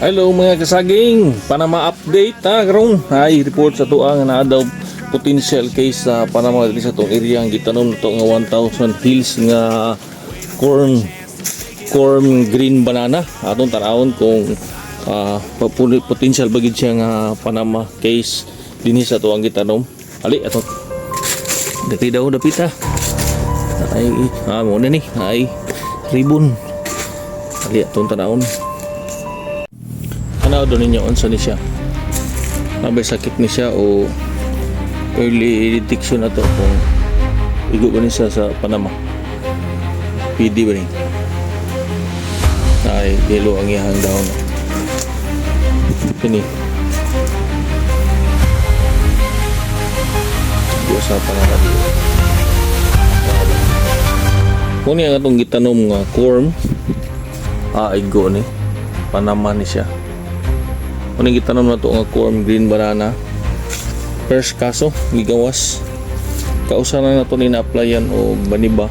Hello mga kasaging, Panama update karong ay report sa tuang na daw potential case sa Panama dili sa tong area ang gitanom nato nga 1,000 hills nga corn green banana. Atong tanawon kung potential bagid siya nga Panama case dinhi sa tuang gitanom. Ali ato. Dapit daw dapit ha. Ay mo na ni ay ribbon. Ali atong tanawon. Ano doon ninyo unsa ni siya? Mabay sakit ni siya o early detection na to kung igo ba ni siya sa Panama? PD ba ni? Ay, yellow ang iyahang daon. Kini. Diyo sa Panama dito. Kung niya nga itong gitanom nga corn, igo ni. Panama ni siya. Kung gitanom na ito nga corn green banana, first kaso gigawas kausa na ito ni na-applyan o baniba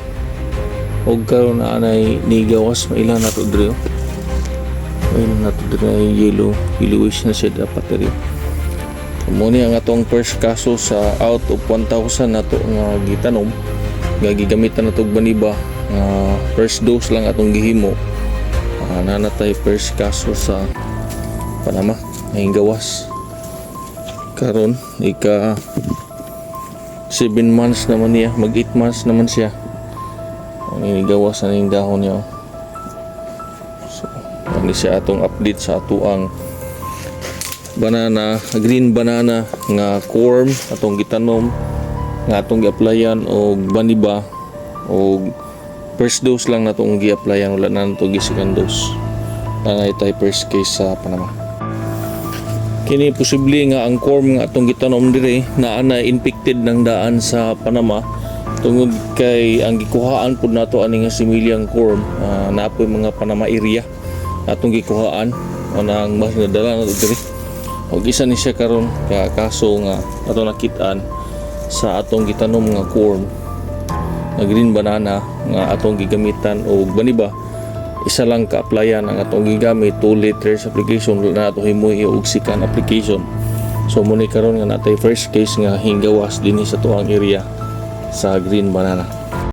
o karon na anay nigawas mailan na ito dito mailan na ito dito yellowish na siya dapat dito. Muna ang atong first kaso sa out of 1,000 na ito nga gitanom nga gigamitan na ito baniba, first dose lang atong gihimo, nanatay first kaso sa Panama ay gawas karon ika 7 months naman niya, mag 8 months naman siya ang gawas na yung dahon niya. So ano siya atong update sa atuang banana, green banana nga corn atong gitanom nga atong gi-applyan og baniba og first dose lang natong gi-applyan, wala na nato gi second dose. Nanay tayo first case sa Panama. Kini posible nga ang corn nga atong gitanom dire na infected ng daan sa Panama tungod kay ang gikuhaan pud nato ani nga similyang corn, napoy mga Panama area atong gikuhaan anang mas nadala nato dire. Og isa ni siya karon ka kaso nga atong nakit-an sa atong gitanom nga corn nga green banana nga atong gigamitan og baniba. Isa lang ka-applyan ang atong gigamit 2 liters application na ato himuhi og second application. So muni karon nga natay first case nga hinggawas dinhi sa tuang area sa green banana.